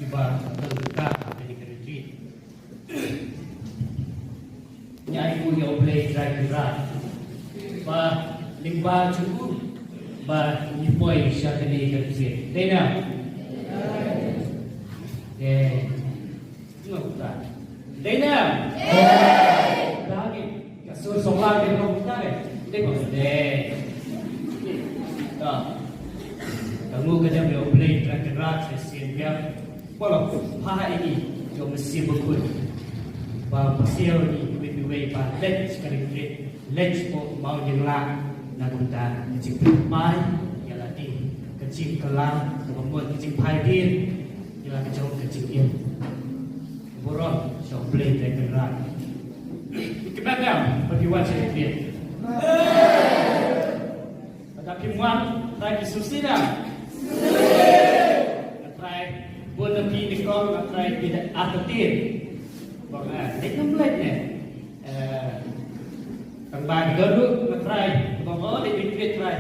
iba terbuka dari retreat. Nyai ku yo play drive ra. Ba limba cukup ba ni boy siya tadi retreat. Tena. Nggak. Tena. Lagi. Kasur solar di rumah kita deh. Tengok deh. Kamu kerja beliau play track sesian biar walaupun paha ini jauh mesti berkut. Bah pasir ini lebih bah let sekali kret let mau jenglah nak kita kecil pai ialah di kecil kelam kemudian kecil pai dir ialah kecil in borong so play track. Kebanggaan bagi wajah dia. Tapi muat lagi susila. Try buat lebih di kau, try tidak apatir. Bagai, ini mulainya. Kembali dulu, try. Bagai ini try.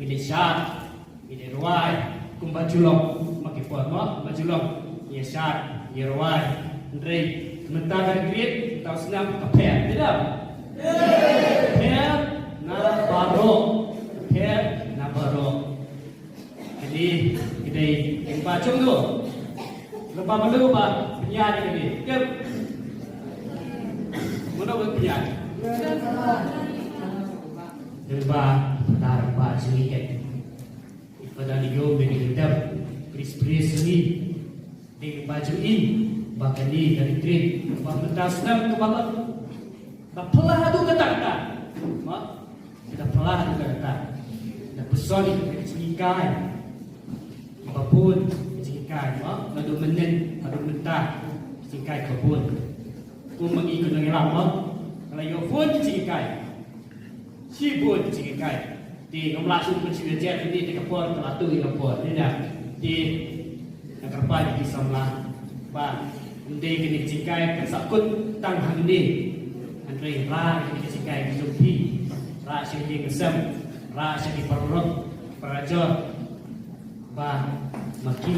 Ini syarat, ini ruai. Kumba julong, makin buat mak, majulong. Ia syarat, ia ruai. Andre, sementara grid, tahu senam kapel, tidak? Kapel, na baru, kapel, na baru. Jadi kita jumpa tu, lepas malu bah penyanyi ini, kep, mana buat penyanyi? Jumpa tar bah sedikit, pada video beri kita pris ini, di baju ini, bahkan di dari trip, bah mentas nam tu bah, bah pelah tu kata, mak, kita pelah tu kata, kita pesoni kita cingkai. Apapun cikai, madu menen, madu mentah, cikai kebun. Ku mengikut dengan lama, kalau yo pun cikai, si pun cikai. Di ngomlasu pun cikai jadi di kapur, kelatu di kapur, tidak di nakarpai di samlah. Ba, undi kini cikai kesakut tang handi, andre ra kini cikai kesupi, ra sini kesem, ra sini perut, peraja. Ba maki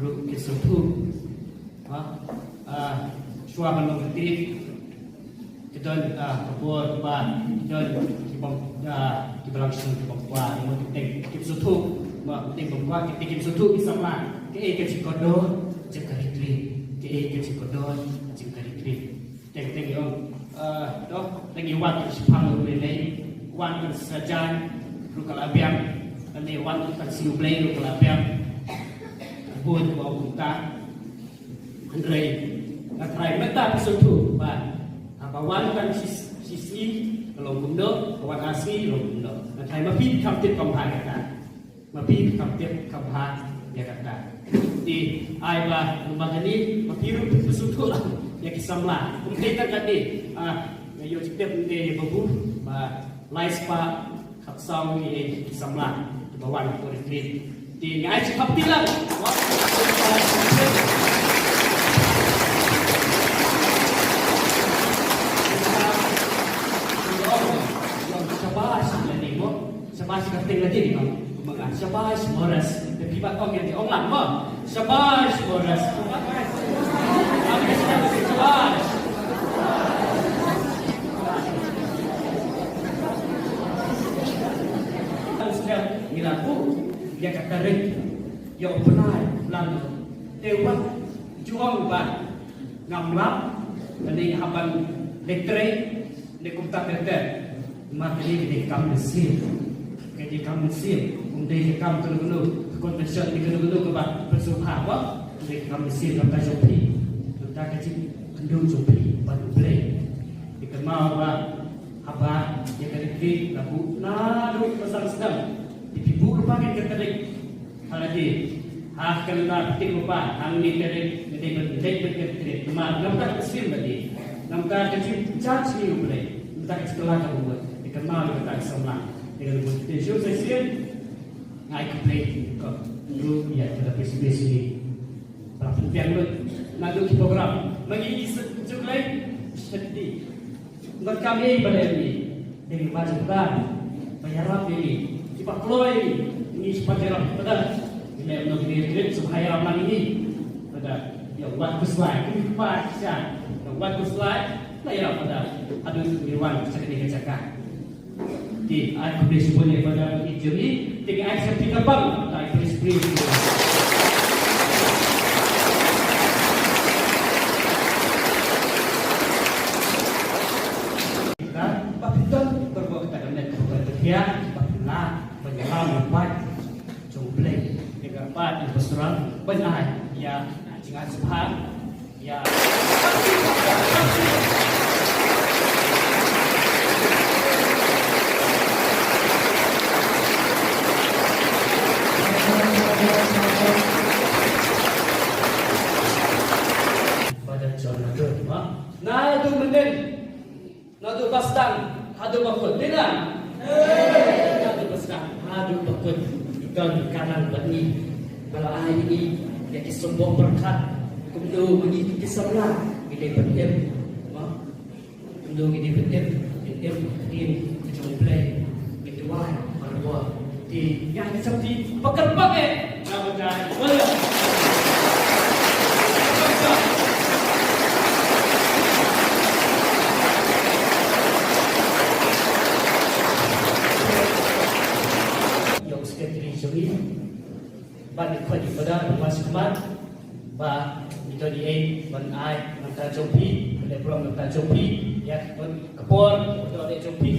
ru kesupu shua manong ketik kedon kabur ba kedon kibang sung kibang kwa mo ketik kesupu ma ketik bangwa ketik kesupu isama ke kesikodo jekaritri ke kesikodo jekaritri tek yong do lagi wan sepang lele wan sajan ru kalabiam ani wan kan siu play ru kalabiam buat bawa kita, Andre, try meta pesutu, apa wan kan sisi kalau bunda, kawan asli kalau bunda, try mapi kamtip kampai kata, mapi kamtip kampai dia kata, di ayah lembaga ni mapi ru pesutu lah, ya kisamlah, kita tadi, yo cipta dia babu, lais pa kapsau ni kisamlah, bawa nak retreat. Di ngai cepat tilang. Syabas lagi mo. Syabas kating lagi ni mo. Mga syabas moras. Tapi bakong yang di onglang mo. Syabas moras. Syabas. Sudah ngilaku. Dia kata ring, yang benar lalu tewas juang ban ngamlap dan haban lektre lekumta lektre materi di kam mesin jadi kam mesin untuk kam kelu konvensi di kelu kebat bersuha apa di kam mesin kata jopi kata kecil kendung jopi batu play dikenal bah haba yang dari lagu naru besar sedang ibu pakai keterik haladi kalau petik lupa angin keterik keterik cuma nampak kecil tadi nampak kecil charge ni boleh nampak kecil lah kamu buat dikenal kita semua dengan buat tension session ngai play kok dulu ya kita PCBC ni perhatian lu nadu program bagi sejuk lain sedih buat kami pada ini dengan macam bayar ini Pak Kloy ini sebagai pada ini untuk diri supaya ramai ini pada buat slide empat siang buat slide layar pada ada mirwan sekali cakap di aku boleh pada injury dengan action tiga bang tak sprint kita betul berbuat kita dengan kebahagiaan pernah menyelam lepas jumlah dengan empat berserang benar ya jangan subhan ya pada contoh nadu menden nadu bastang hadu bakut tidak nadu bastang hadu bakut dan kanan bani kalau hari ini yang disembah berkat kemudian begini kesebelah ini betul kemudian ini betul ini jumlah kedua baru di yang seperti pekerja nama boleh balik kembali pada masih kemat, bah itu dia menai mental jompi, lepas mental jompi, ya kepor itu ada jompi.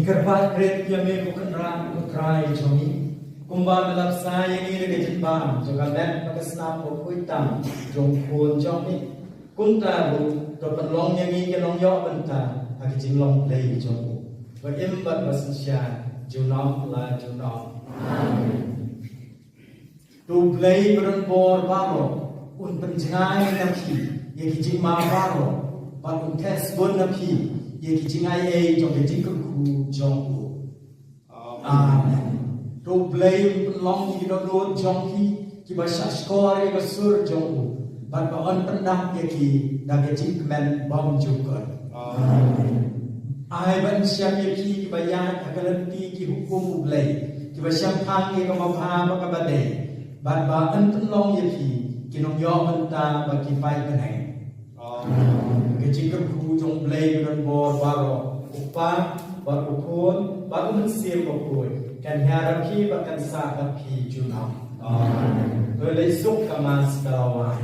Ikarpat kret yame ko kanra ko try jomi. Kumba malap sa yang ini ke jembam juga net pakasna ko kuitam jong kun jomi. Kunta bu to penlong yang ini long yo benta haki jinglong play jong. Wa imbat basensya junong la junong. Amen. To play beron bor baro un penjengai napi yang jingma baro ba un test bon napi yang jingai jong jingku jong. Amen. To play long you don't know jongki ki ba shashkor ba sur jong ba on pendam ki da ke jing men bom jukar. Amen. Ai ban siam ki ba ya akalanti ki hukum play ki ba siam thang ki ma pha ba ka ba de ba an long ki nong yo ban ta ba ki pai ka nai. Amen. Ke jing ku jong play don bor baro upa ba ukun ba un sim ba ku kan harap ki bahkan sahabat ki junam. Amen. Boleh suk kamas kalawan.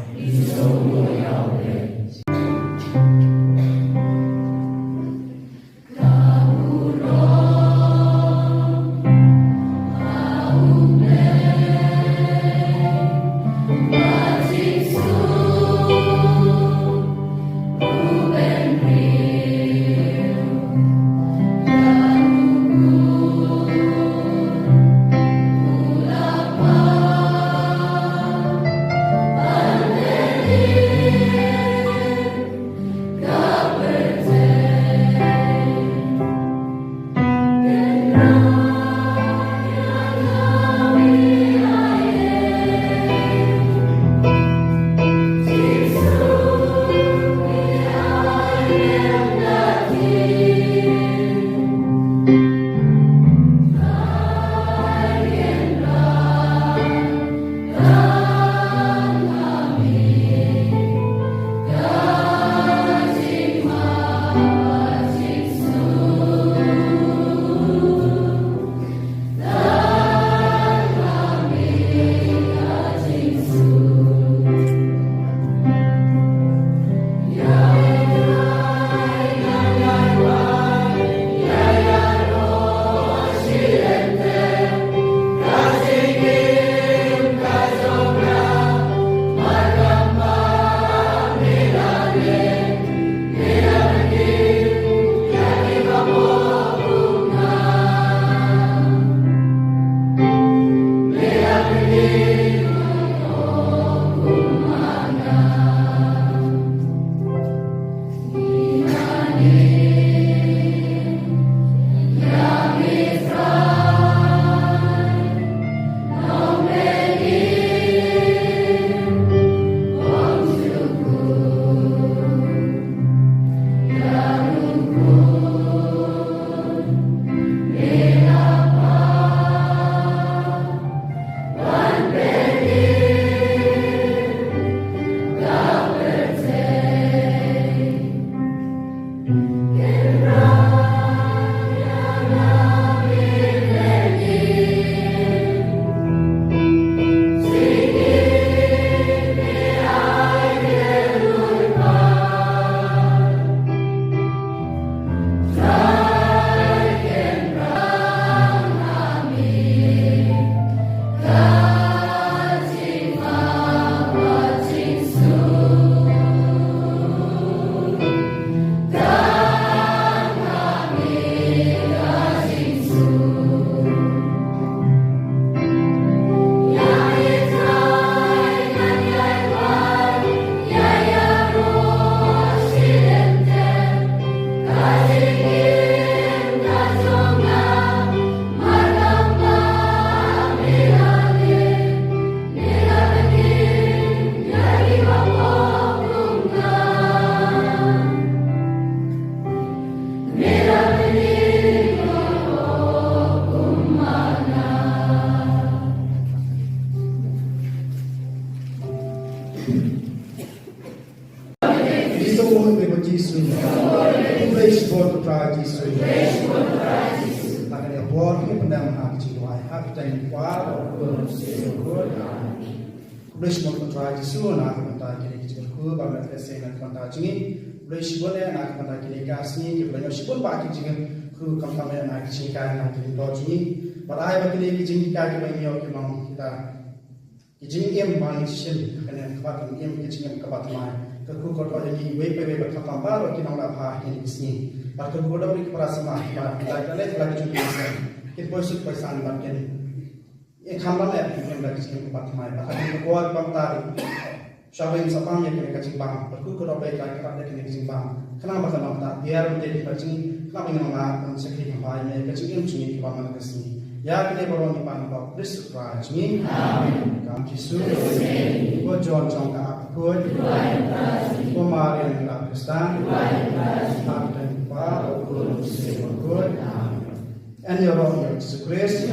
Blessed contra Jesu na kanta kini kijku bangat kese na kanta jingi blessed bone na kanta kini kasni ke banyak sipun pa kijing khu cầm cầm này cái chính cái này thì đó chỉ và ai mà cái chính cái cái bao nhiêu cái mong kita cái chính em bằng xin cái này các bạn em cái chính em các bạn mai cái khu có đó thì về bắt thăm ba rồi cái nông là phá cái này và cái khu đó đi para sama và lại cái này chúng ta cái position persen và cái khám lắm này em là cái chính các bạn mai và cái có bằng ta Syawin sapang yang kena kacing bang, berku kerap baik lagi kerap kena kacing bang. Kenapa kalau kita biar menjadi kacing, kenapa ingin mengaku sekali kembali menjadi kacing yang cumi di bawah kesini. Ya kena bawa di bawah bawa Kristus Christ cumi. Kami Yesus, gua John John ka aku, gua Maria yang tak Kristen, tak dan Pak, gua Yesus gua. And your Lord Jesus Christ.